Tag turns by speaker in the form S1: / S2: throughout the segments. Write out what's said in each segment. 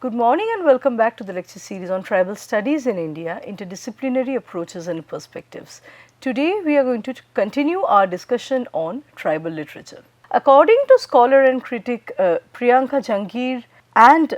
S1: Good morning and welcome back to the lecture series on tribal studies in India, interdisciplinary approaches and perspectives. Today we are going to continue our discussion on tribal literature. According to scholar and critic Priyanka Jangir and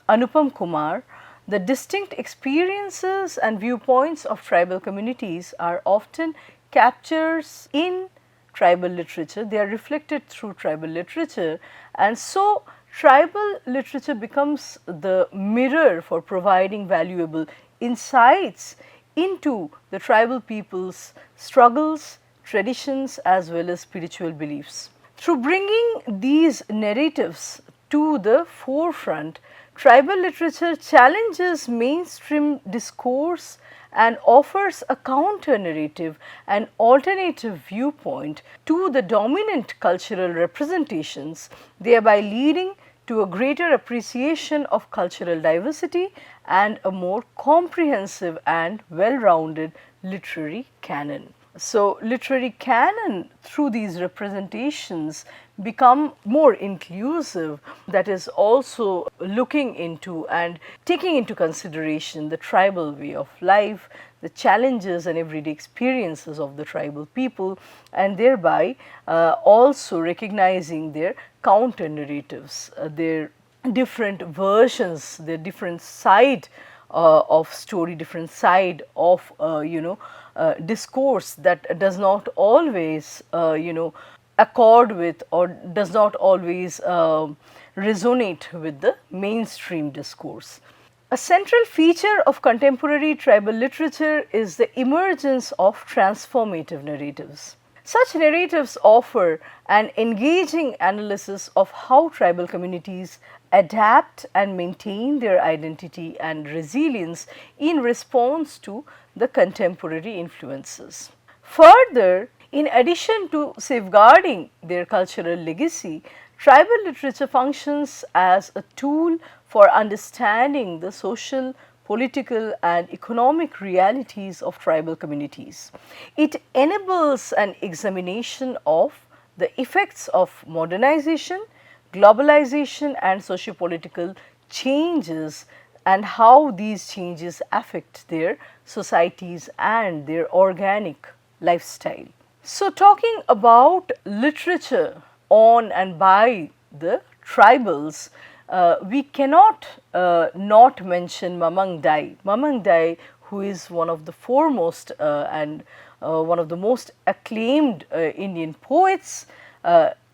S1: Anupam Kumar, the distinct experiences and viewpoints of tribal communities are often captures in tribal literature. They are reflected through tribal literature, and so tribal literature becomes the mirror for providing valuable insights into the tribal people's struggles, traditions as well as spiritual beliefs. Through bringing these narratives to the forefront, tribal literature challenges mainstream discourse and offers a counter narrative and alternative viewpoint to the dominant cultural representations, thereby leading to a greater appreciation of cultural diversity and a more comprehensive and well-rounded literary canon. So, literary canon through these representations become more inclusive, that is also looking into and taking into consideration the tribal way of life, the challenges and everyday experiences of the tribal people, and thereby also recognizing their counter narratives, their different versions, their different side of story, different side of discourse that does not always accord with or does not always resonate with the mainstream discourse. A central feature of contemporary tribal literature is the emergence of transformative narratives. Such narratives offer an engaging analysis of how tribal communities adapt and maintain their identity and resilience in response to the contemporary influences. Further, in addition to safeguarding their cultural legacy, tribal literature functions as a tool for understanding the social, political and economic realities of tribal communities. It enables an examination of the effects of modernization, globalization and sociopolitical changes and how these changes affect their societies and their organic lifestyle. So, talking about literature on and by the tribals, we cannot not mention Mamang Dai. Mamang Dai, who is one of the foremost and one of the most acclaimed Indian poets.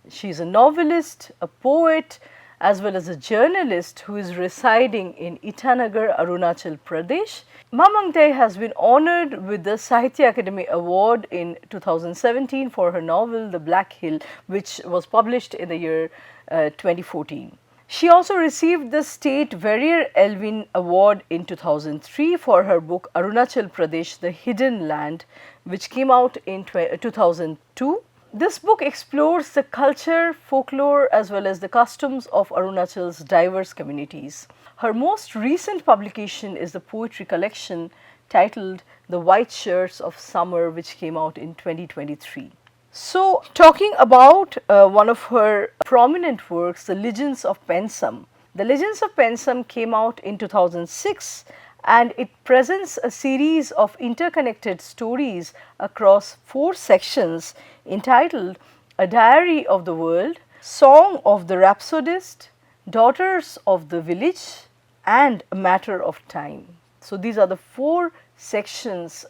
S1: She is a novelist, a poet, as well as a journalist who is residing in Itanagar, Arunachal Pradesh. Mamang Dai has been honored with the Sahitya Akademi Award in 2017 for her novel The Black Hill, which was published in the year 2014. She also received the State Verrier Elwin Award in 2003 for her book Arunachal Pradesh, The Hidden Land, which came out in 2002. This book explores the culture, folklore as well as the customs of Arunachal's diverse communities. Her most recent publication is the poetry collection titled The White Shirts of Summer, which came out in 2023. So, talking about one of her prominent works, The Legends of Pensam. The Legends of Pensam came out in 2006 and it presents a series of interconnected stories across 4 sections entitled A Diary of the World, Song of the Rhapsodist, Daughters of the Village and A Matter of Time. So, these are the 4 sections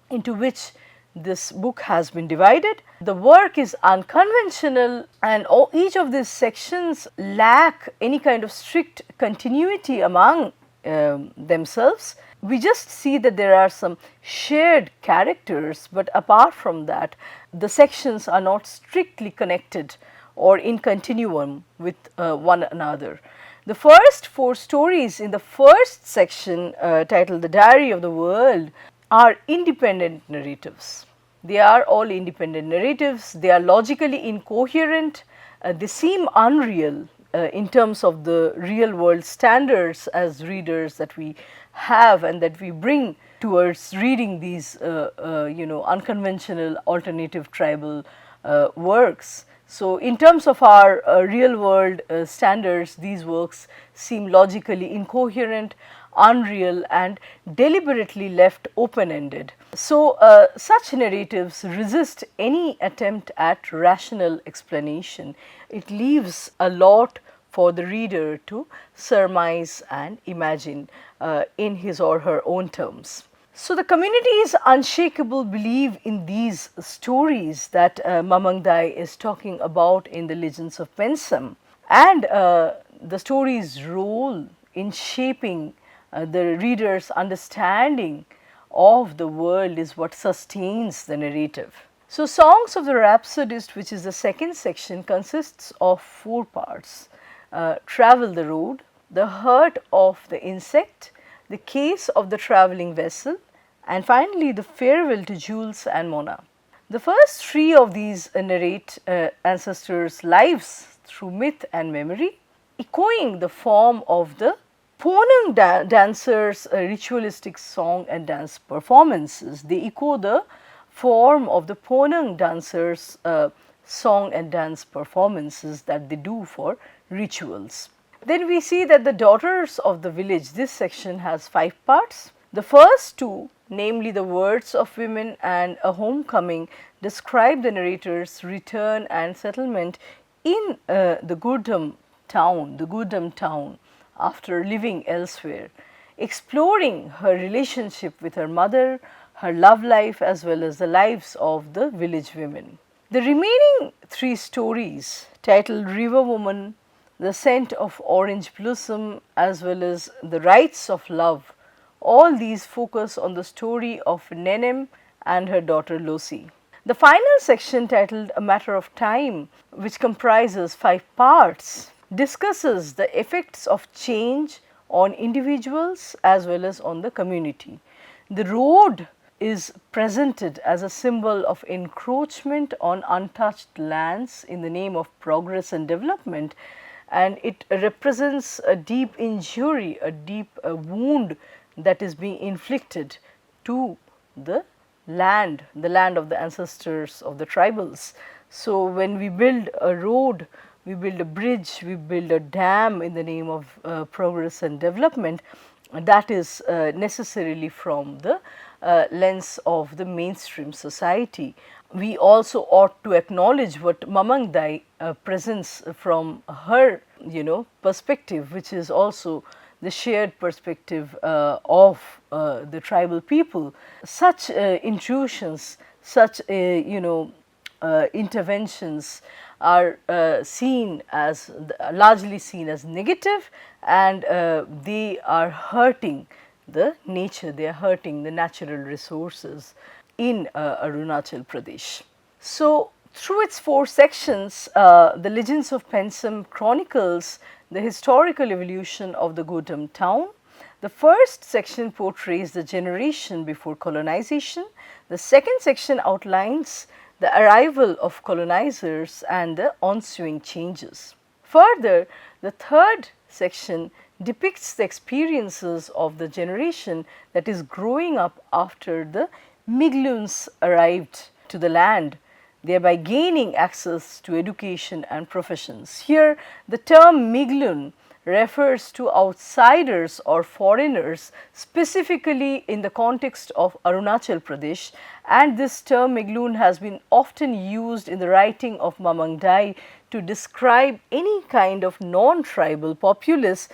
S1: into which this book has been divided. The work is unconventional and each of these sections lack any kind of strict continuity among themselves. We just see that there are some shared characters, but apart from that, the sections are not strictly connected or in continuum with one another. The first 4 stories in the first section titled The Diary of the World are independent narratives. They are all independent narratives, they are logically incoherent, they seem unreal in terms of the real world standards as readers that we have and that we bring towards reading these unconventional alternative tribal works. So, in terms of our real world standards, these works seem logically incoherent, unreal, and deliberately left open ended. So, such narratives resist any attempt at rational explanation. It leaves a lot for the reader to surmise and imagine in his or her own terms. So, the community's unshakable belief in these stories that Mamang Dai is talking about in the Legends of Pensem, and the story's role in shaping the reader's understanding of the world is what sustains the narrative. So, Songs of the Rhapsodist, which is the second section, consists of four parts: Travel the Road, The Hurt of the Insect, The Case of the Travelling Vessel, and finally the Farewell to Jules and Mona. The first three of these narrate ancestors' lives through myth and memory, echoing the form of the Ponang dancers' ritualistic song and dance performances. They echo the form of the Ponang dancers' song and dance performances that they do for rituals. Then we see that the Daughters of the Village, this section has 5 parts. The first two, namely the Words of Women and A Homecoming, describe the narrator's return and settlement in the Gurdam town, after living elsewhere, exploring her relationship with her mother, her love life, as well as the lives of the village women. The remaining 3 stories, titled River Woman, The Scent of Orange Blossom, as well as The Rites of Love, all these focus on the story of Nenem and her daughter Losi. The final section, titled A Matter of Time, which comprises 5 parts, discusses the effects of change on individuals as well as on the community. The road is presented as a symbol of encroachment on untouched lands in the name of progress and development, and it represents a deep injury, a deep wound that is being inflicted to the land of the ancestors of the tribals. So, when we build a road, we build a bridge, we build a dam in the name of progress and development, that is necessarily from the lens of the mainstream society. We also ought to acknowledge what Mamang Dai presents from her perspective, which is also the shared perspective of the tribal people. Such intrusions, such interventions are largely seen as negative, and they are hurting the nature, they are hurting the natural resources in Arunachal Pradesh. So, through its 4 sections, the Legends of Pensem chronicles the historical evolution of the Gurdam town. The first section portrays the generation before colonization. The second section outlines the arrival of colonizers and the ensuing changes. Further, the third section depicts the experiences of the generation that is growing up after the Migluns arrived to the land, thereby gaining access to education and professions. Here, the term Miglun refers to outsiders or foreigners, specifically in the context of Arunachal Pradesh, and this term Miglun has been often used in the writing of Mamang Dai to describe any kind of non-tribal populace,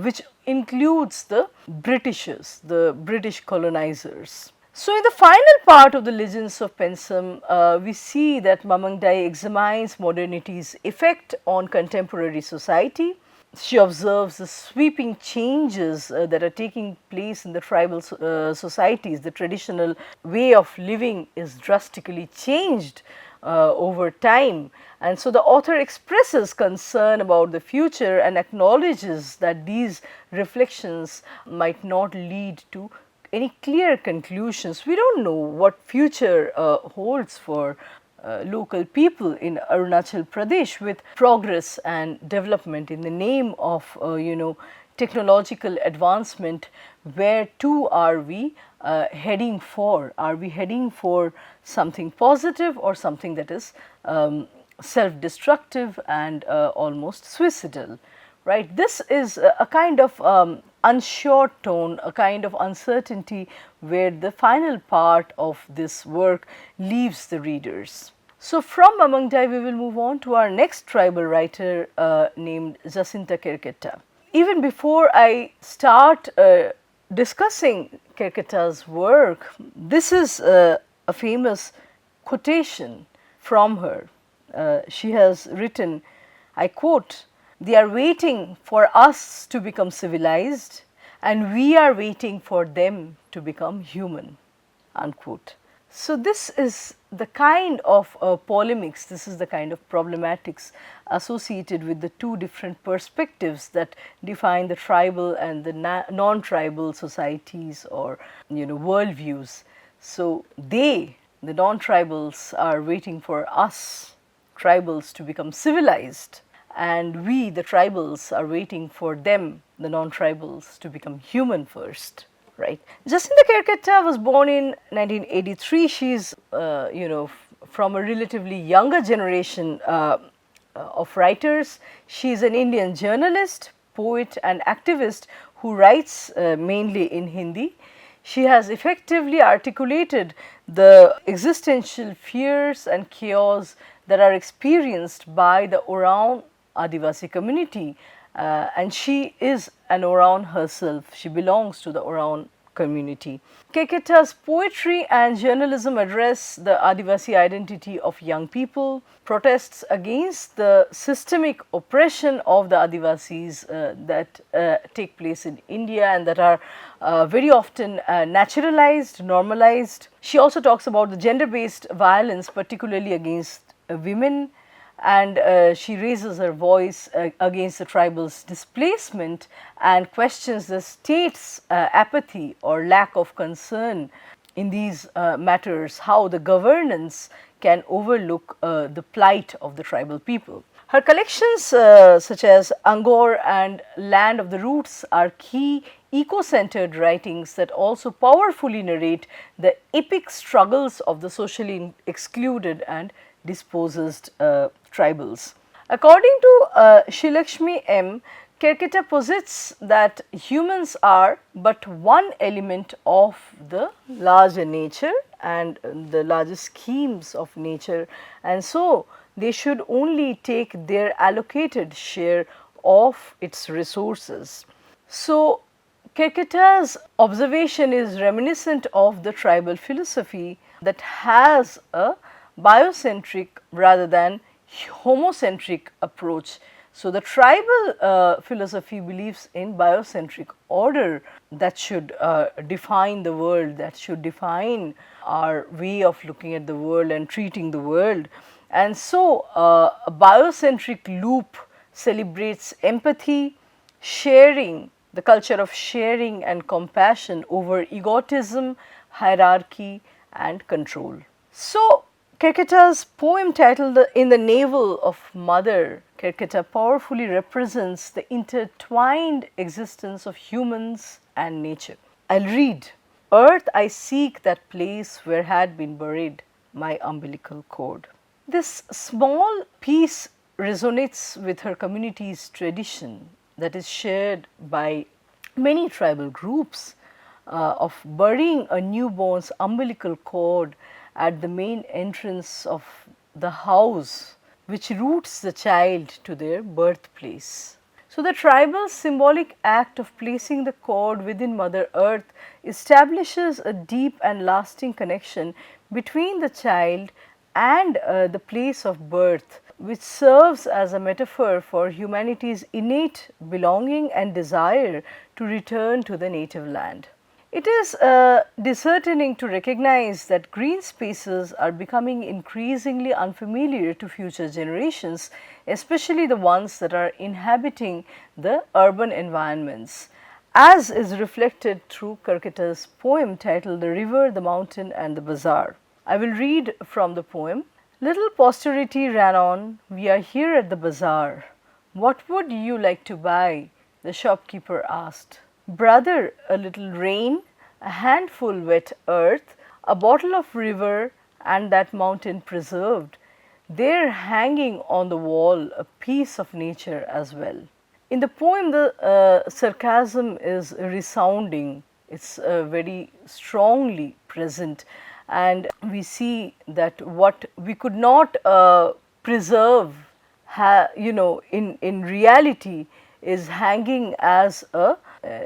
S1: which includes the Britishers, the British colonizers. So, in the final part of the Legends of Pensem, we see that Mamang Dai examines modernity's effect on contemporary society. She observes the sweeping changes that are taking place in the tribal societies. The traditional way of living is drastically changed over time, and so the author expresses concern about the future and acknowledges that these reflections might not lead to any clear conclusions. We do not know what future holds for local people in Arunachal Pradesh with progress and development in the name of technological advancement. Where to are we heading for? Are we heading for something positive or something that is self-destructive and almost suicidal, right? This is a kind of unsure tone, a kind of uncertainty where the final part of this work leaves the readers. So, from Amangdai, we will move on to our next tribal writer named Jacinta Querqueta. Even before I start discussing Querqueta's work, this is a famous quotation from her. She has written, I quote, "They are waiting for us to become civilized, and we are waiting for them to become human," unquote. So, this is the kind of polemics, this is the kind of problematics associated with the two different perspectives that define the tribal and the non-tribal societies or worldviews. So, they, the non-tribals, are waiting for us tribals to become civilized, and we, the tribals, are waiting for them, the non-tribals, to become human first. Right. Jacinta Querqueta was born in 1983. She's, from a relatively younger generation of writers. She's an Indian journalist, poet, and activist who writes mainly in Hindi. She has effectively articulated the existential fears and chaos that are experienced by the Oraon Adivasi community. And she is an Oraon herself. She belongs to the Oraon community. Querqueta's poetry and journalism address the Adivasi identity of young people, protests against the systemic oppression of the Adivasis that take place in India and that are very often naturalized, normalized. She also talks about the gender-based violence, particularly against women, and she raises her voice against the tribals' displacement and questions the state's apathy or lack of concern in these matters, how the governance can overlook the plight of the tribal people. Her collections such as Angor and Land of the Roots are key eco-centered writings that also powerfully narrate the epic struggles of the socially excluded and dispossessed tribals. According to Srilakshmi M., Querqueta posits that humans are but one element of the larger nature and the larger schemes of nature, and so they should only take their allocated share of its resources. So, Querqueta's observation is reminiscent of the tribal philosophy that has a biocentric rather than homocentric approach. So, the tribal philosophy believes in biocentric order that should define the world, that should define our way of looking at the world and treating the world. And so, a biocentric loop celebrates empathy, sharing, the culture of sharing and compassion over egotism, hierarchy and control. So, Querqueta's poem titled In the Navel of Mother, Querqueta powerfully represents the intertwined existence of humans and nature. I'll read. Earth, I seek that place where had been buried my umbilical cord. This small piece resonates with her community's tradition that is shared by many tribal groups of burying a newborn's umbilical cord at the main entrance of the house, which roots the child to their birthplace. So, the tribal symbolic act of placing the cord within Mother Earth establishes a deep and lasting connection between the child and the place of birth, which serves as a metaphor for humanity's innate belonging and desire to return to the native land. It is disheartening to recognize that green spaces are becoming increasingly unfamiliar to future generations, especially the ones that are inhabiting the urban environments, as is reflected through Querqueta's poem titled The River, the Mountain and the Bazaar. I will read from the poem. Little posterity ran on, we are here at the bazaar. What would you like to buy? The shopkeeper asked. Brother, a little rain, a handful wet earth, a bottle of river and that mountain preserved. they're hanging on the wall a piece of nature as well. In the poem, the sarcasm is resounding, it's very strongly present, and we see that what we could not preserve, in reality, is hanging as a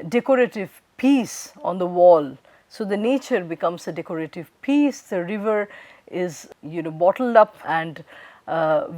S1: decorative piece on the wall. So the nature becomes a decorative piece. The river is, bottled up, and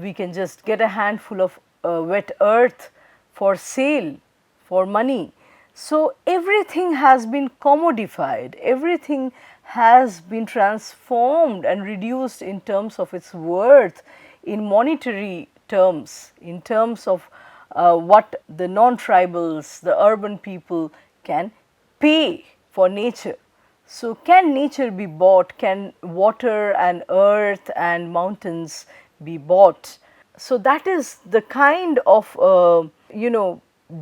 S1: we can just get a handful of wet earth for sale, for money. So everything has been commodified, everything has been transformed and reduced in terms of its worth, in monetary terms, in terms of what the non-tribals, the urban people can pay for nature. So, can nature be bought? Can water and earth and mountains be bought? So, that is the kind of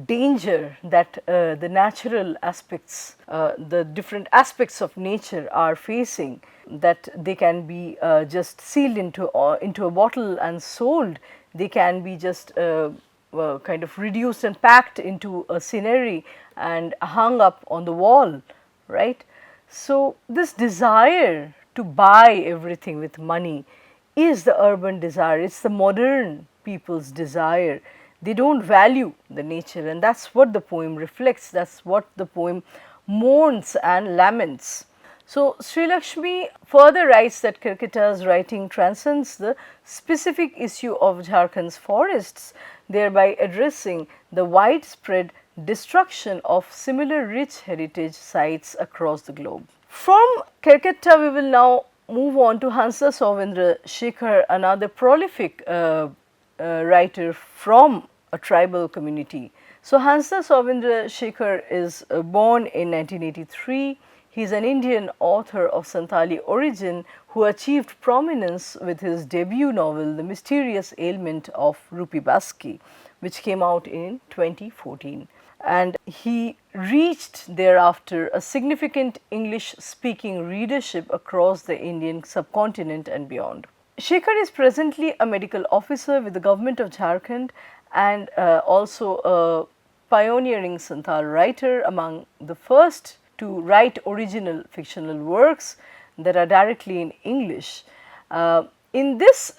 S1: danger that the natural aspects, the different aspects of nature are facing, that they can be just sealed into a bottle and sold. They can be just kind of reduced and packed into a scenery and hung up on the wall, right? So, this desire to buy everything with money is the urban desire, it is the modern people's desire. They do not value the nature, and that is what the poem reflects, that is what the poem mourns and laments. So, Sri Lakshmi further writes that Kerketa's writing transcends the specific issue of Jharkhand's forests, thereby addressing the widespread destruction of similar rich heritage sites across the globe. From Kerketa, we will now move on to Hansa Sauvendra Shekhar, another prolific writer from a tribal community. So, Hansa Sauvendra Shekhar is born in 1983. He is an Indian author of Santali origin who achieved prominence with his debut novel, The Mysterious Ailment of Rupi Baski, which came out in 2014. And he reached thereafter a significant English speaking readership across the Indian subcontinent and beyond. Shekhar is presently a medical officer with the government of Jharkhand and also a pioneering Santhal writer, among the first to write original fictional works that are directly in English. In this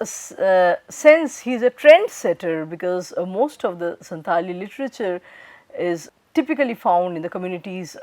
S1: sense, he is a trendsetter because most of the Santali literature is typically found in the community's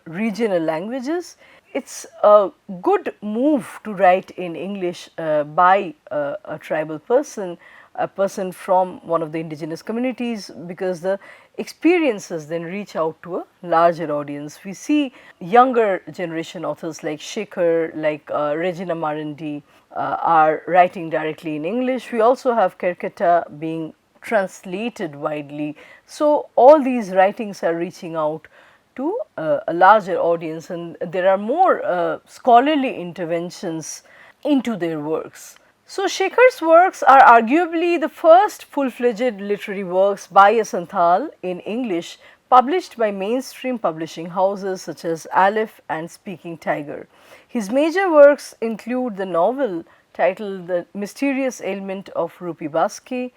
S1: regional languages. It is a good move to write in English by a tribal person, a person from one of the indigenous communities, because the experiences then reach out to a larger audience. We see younger generation authors like Shekhar, like Regina Marandi are writing directly in English. We also have Kerketa being translated widely. So, all these writings are reaching out to a larger audience, and there are more scholarly interventions into their works. So, Shekhar's works are arguably the first full-fledged literary works by a Santhal in English published by mainstream publishing houses such as Aleph and Speaking Tiger. His major works include the novel titled The Mysterious Ailment of Rupi Baski,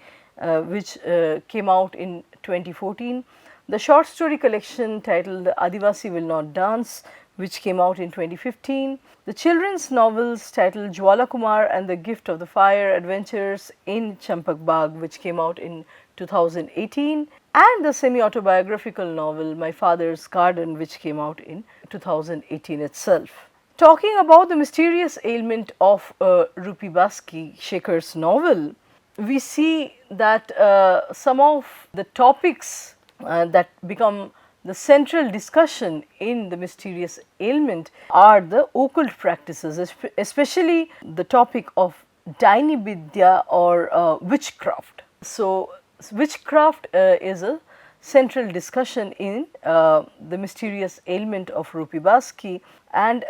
S1: which came out in 2014, the short story collection titled The Adivasi Will Not Dance, which came out in 2015, the children's novels titled Jwala Kumar and the Gift of the Fire Adventures in Champak Bagh, which came out in 2018, and the semi-autobiographical novel My Father's Garden, which came out in 2018 itself. Talking about the mysterious ailment of Rupi Baski, Shekhar's novel, we see that some of the topics that become the central discussion in the mysterious ailment are the occult practices, especially the topic of Daini Vidya or witchcraft. So, witchcraft is a central discussion in the mysterious ailment of Rupi Baski, and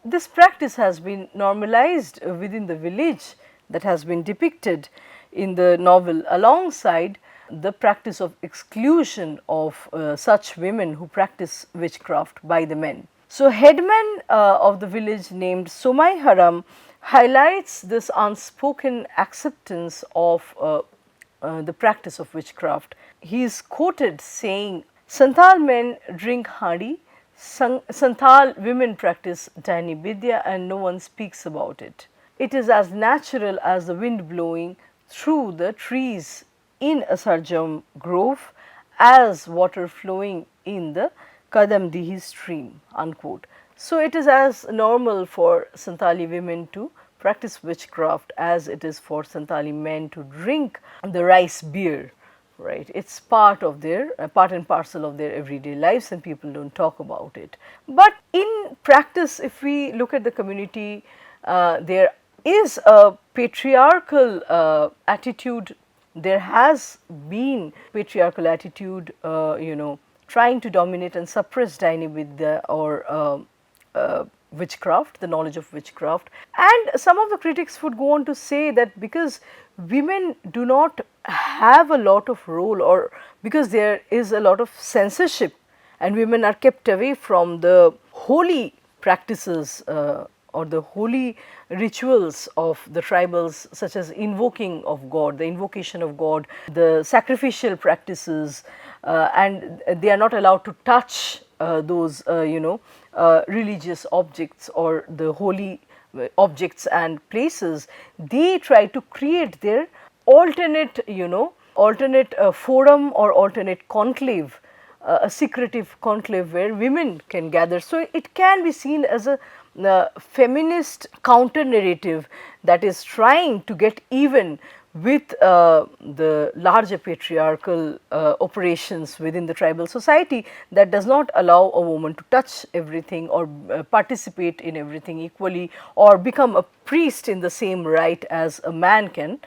S1: this practice has been normalized within the village that has been depicted in the novel, alongside the practice of exclusion of such women who practice witchcraft by the men. So, headman of the village named Somai Haram highlights this unspoken acceptance of the practice of witchcraft. He is quoted saying, Santhal men drink handi, Santhal women practice Daini Vidya, and no one speaks about it. It is as natural as the wind blowing through the trees in a Sarjam grove as water flowing in the Kadamdihi stream. Unquote. So, it is as normal for Santali women to practice witchcraft as it is for Santali men to drink the rice beer, right. It is part of their part and parcel of their everyday lives, and people do not talk about it. But in practice, if we look at the community, there is a patriarchal attitude. There has been patriarchal attitude, trying to dominate and suppress Daini Vidya or witchcraft, the knowledge of witchcraft. And some of the critics would go on to say that because women do not have a lot of role, or because there is a lot of censorship and women are kept away from the holy practices or the holy rituals of the tribals, such as invoking of God, the invocation of God, the sacrificial practices, and they are not allowed to touch those religious objects or the holy objects and places. They try to create their alternate forum or alternate conclave, a secretive conclave where women can gather. So, it can be seen as a feminist counter narrative that is trying to get even with the larger patriarchal operations within the tribal society that does not allow a woman to touch everything or participate in everything equally or become a priest in the same right as a man can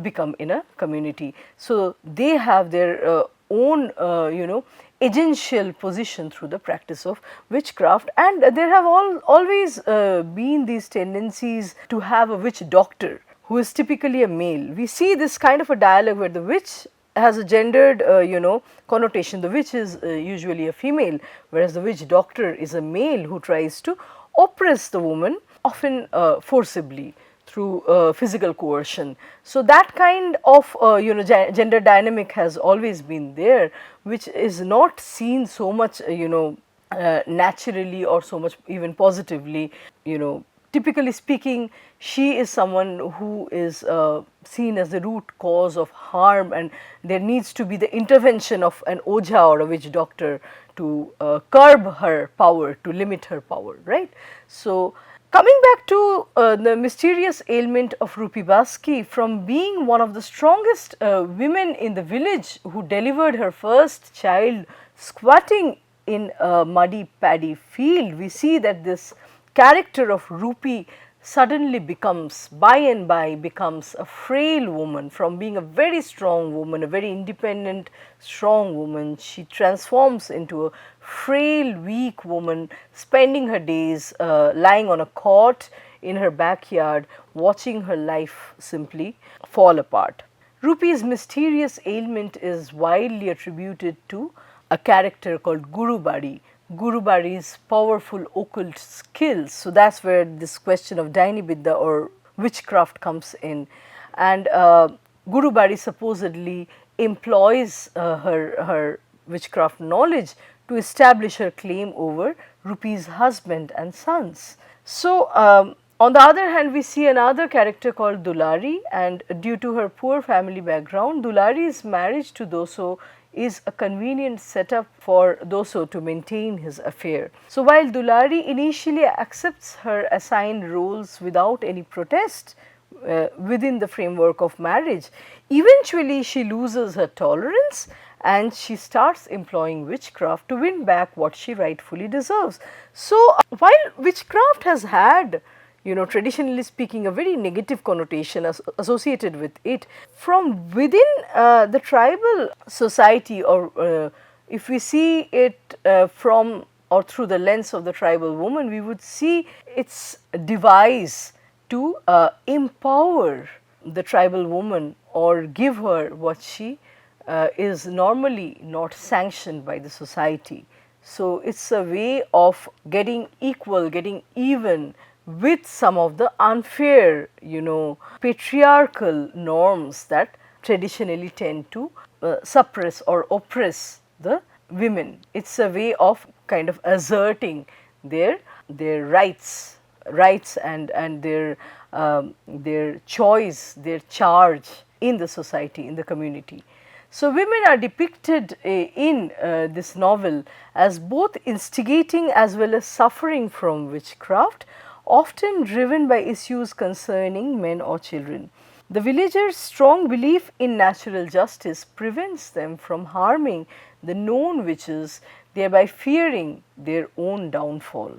S1: become in a community. So, they have their own agential position through the practice of witchcraft, and there have always been these tendencies to have a witch doctor who is typically a male. We see this kind of a dialogue where the witch has a gendered connotation. The witch is usually a female, whereas the witch doctor is a male who tries to oppress the woman, often forcibly through physical coercion. So, that kind of gender dynamic has always been there, which is not seen so much naturally or so much even positively. Typically speaking, she is someone who is seen as the root cause of harm, and there needs to be the intervention of an ojha or a witch doctor to curb her power, to limit her power, right. So, coming back to the mysterious ailment of Rupi Baski, from being one of the strongest women in the village who delivered her first child squatting in a muddy paddy field, we see that this character of Rupi suddenly becomes, by and by, becomes a frail woman. From being a very strong woman, a very independent, strong woman, she transforms into a frail, weak woman, spending her days lying on a cot in her backyard, watching her life simply fall apart. Rupi's mysterious ailment is widely attributed to a character called Guru Bari. Guru Bari's powerful occult skills. So, that is where this question of Daini Vidya or witchcraft comes in, and Guru Bari supposedly employs her witchcraft knowledge to establish her claim over Rupi's husband and sons. So, on the other hand, we see another character called Dulari, and due to her poor family background, Dulari's marriage to Doso is a convenient setup for Doso to maintain his affair. So, while Dulari initially accepts her assigned roles without any protest within the framework of marriage, eventually she loses her tolerance and she starts employing witchcraft to win back what she rightfully deserves. So, while witchcraft has had, traditionally speaking, a very negative connotation associated with it, from within the tribal society, or if we see it from or through the lens of the tribal woman, we would see its device to empower the tribal woman or give her what she is normally not sanctioned by the society. So, it is a way of getting equal, getting even with some of the unfair, patriarchal norms that traditionally tend to suppress or oppress the women. It's a way of kind of asserting their rights and their choice, their charge in the society, in the community. So, women are depicted in this novel as both instigating as well as suffering from witchcraft, often driven by issues concerning men or children. The villagers' strong belief in natural justice prevents them from harming the known witches, thereby fearing their own downfall.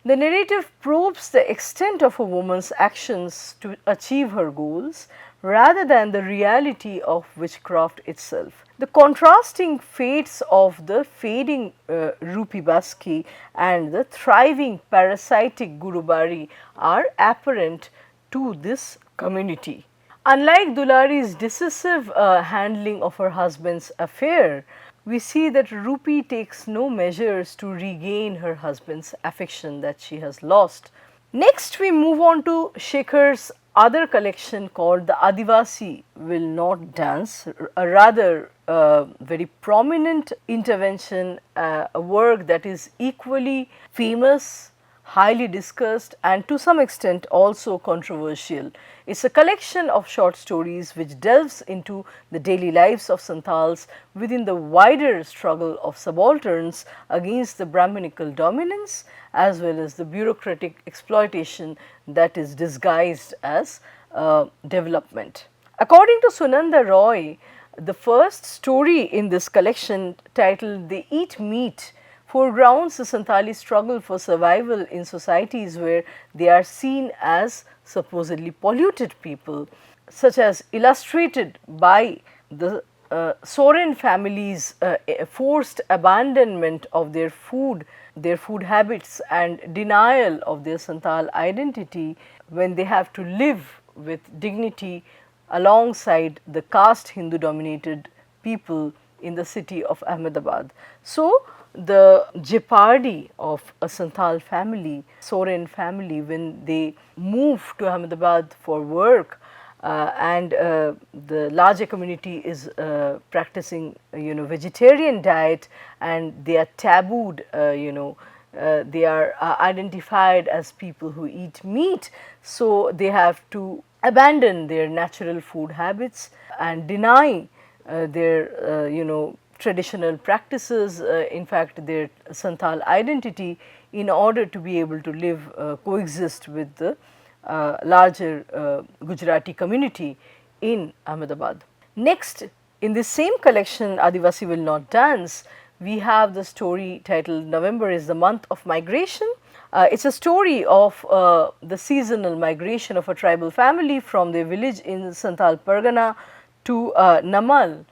S1: The narrative probes the extent of a woman's actions to achieve her goals rather than the reality of witchcraft itself. The contrasting fates of the fading Rupi Baski and the thriving parasitic Gurubari are apparent to this community. Unlike Dulari's decisive handling of her husband's affair, we see that Rupi takes no measures to regain her husband's affection that she has lost. Next, we move on to Shekhar's other collection called The Adivasi Will Not Dance, a rather very prominent intervention, a work that is equally famous, highly discussed and to some extent also controversial. It is a collection of short stories which delves into the daily lives of Santals within the wider struggle of subalterns against the Brahminical dominance as well as the bureaucratic exploitation that is disguised as development. According to Sunanda Roy, the first story in this collection, titled They Eat Meat, foregrounds the Santali struggle for survival in societies where they are seen as supposedly polluted people, such as illustrated by the Soren families' forced abandonment of their food habits and denial of their Santal identity when they have to live with dignity alongside the caste Hindu dominated people in the city of Ahmedabad. So, the jeopardy of a Santhal family, Soren family, when they move to Ahmedabad for work and the larger community is practicing vegetarian diet and they are tabooed, they are identified as people who eat meat. So, they have to abandon their natural food habits and deny their traditional practices, in fact their Santhal identity, in order to be able to live, coexist with the larger Gujarati community in Ahmedabad. Next, in this same collection Adivasi Will Not Dance, we have the story titled November is the Month of Migration. It is a story of the seasonal migration of a tribal family from their village in Santhal Pargana to Namal,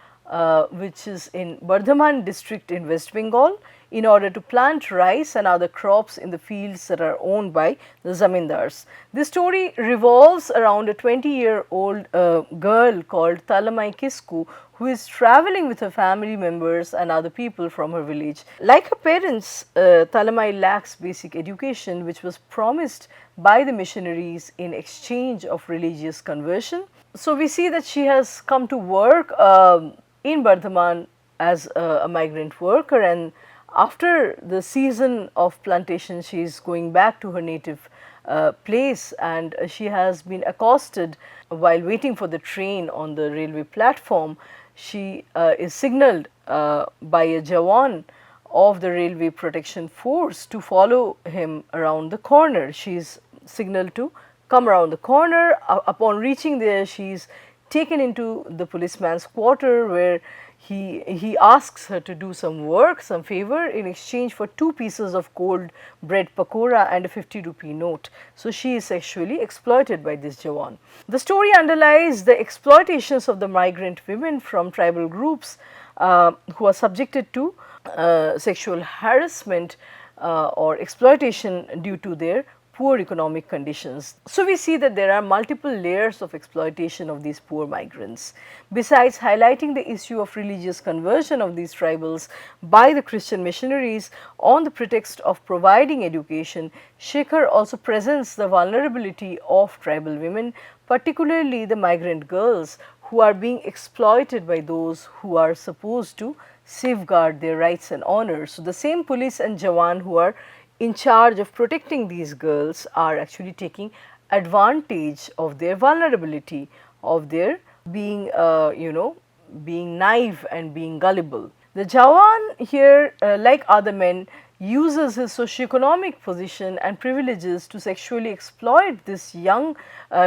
S1: which is in Bardhaman district in West Bengal, in order to plant rice and other crops in the fields that are owned by the zamindars. This story revolves around a 20-year-old girl called Talamai Kisku, who is traveling with her family members and other people from her village. Like her parents, Talamai lacks basic education which was promised by the missionaries in exchange of religious conversion. So, we see that she has come to work in Bardhaman as a migrant worker, and after the season of plantation she is going back to her native place, and she has been accosted while waiting for the train on the railway platform. She is signalled by a Jawan of the railway protection force to follow him around the corner. She is signalled to come around the corner. Upon reaching there, she is taken into the policeman's quarter, where he asks her to do some work, some favor, in exchange for 2 pieces of cold bread pakora and a 50 rupee note. So, she is sexually exploited by this Jawan. The story underlies the exploitations of the migrant women from tribal groups who are subjected to sexual harassment or exploitation due to their poor economic conditions. So, we see that there are multiple layers of exploitation of these poor migrants. Besides highlighting the issue of religious conversion of these tribals by the Christian missionaries on the pretext of providing education, Shekhar also presents the vulnerability of tribal women, particularly the migrant girls who are being exploited by those who are supposed to safeguard their rights and honor. So, the same police and Jawan who are in charge of protecting these girls are actually taking advantage of their vulnerability, of their being being naive and being gullible. The Jawan here, like other men, uses his socioeconomic position and privileges to sexually exploit this young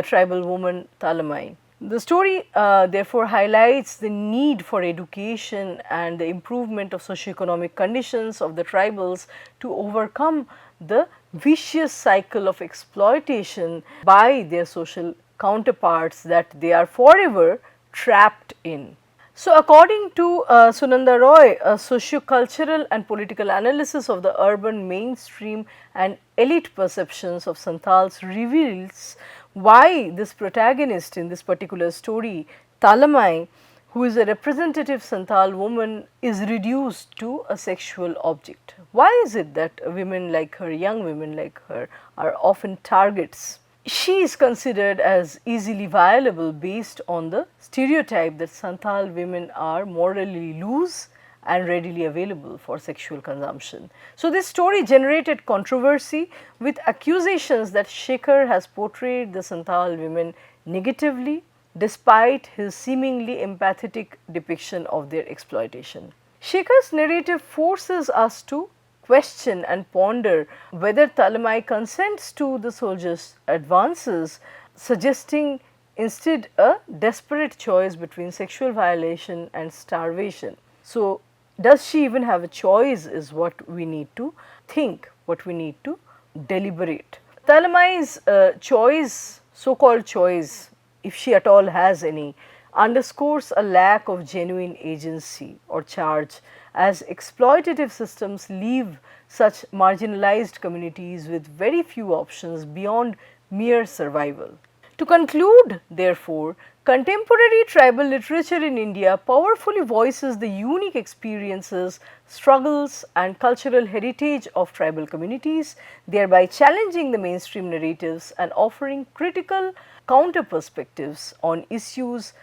S1: tribal woman Talamai. The story therefore highlights the need for education and the improvement of socioeconomic conditions of the tribals to overcome the vicious cycle of exploitation by their social counterparts that they are forever trapped in. So, according to Sunanda Roy, a socio-cultural and political analysis of the urban mainstream and elite perceptions of Santals reveals why this protagonist in this particular story, Talamai, who is a representative Santal woman, is reduced to a sexual object. Why is it that women like her, young women like her, are often targets? She is considered as easily violable based on the stereotype that Santal women are morally loose and readily available for sexual consumption. So, this story generated controversy with accusations that Shekhar has portrayed the Santal women negatively despite his seemingly empathetic depiction of their exploitation. Shekhar's narrative forces us to question and ponder whether Talamai consents to the soldiers' advances, suggesting instead a desperate choice between sexual violation and starvation. So, does she even have a choice is what we need to think, what we need to deliberate. Talamai's choice, so called choice, if she at all has any, underscores a lack of genuine agency or charge, as exploitative systems leave such marginalized communities with very few options beyond mere survival. To conclude, therefore, contemporary tribal literature in India powerfully voices the unique experiences, struggles and cultural heritage of tribal communities, thereby challenging the mainstream narratives and offering critical counter perspectives on issues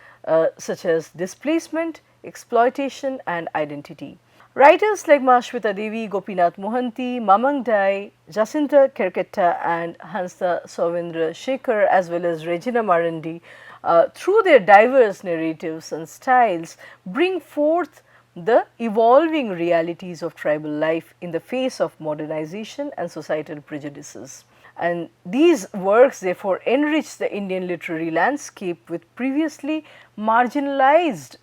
S1: such as displacement, exploitation and identity. Writers like Mahashweta Devi, Gopinath Mohanty, Mamang Dai, Jacinta Kerketta and Hansa Sovendra Shekhar as well as Regina Marandi, through their diverse narratives and styles, bring forth the evolving realities of tribal life in the face of modernization and societal prejudices. And these works therefore enrich the Indian literary landscape with previously marginalized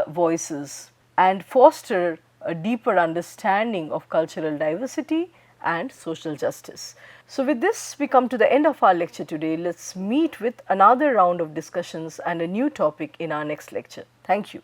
S1: voices and foster a deeper understanding of cultural diversity and social justice. So, with this we come to the end of our lecture today. Let us meet with another round of discussions and a new topic in our next lecture. Thank you.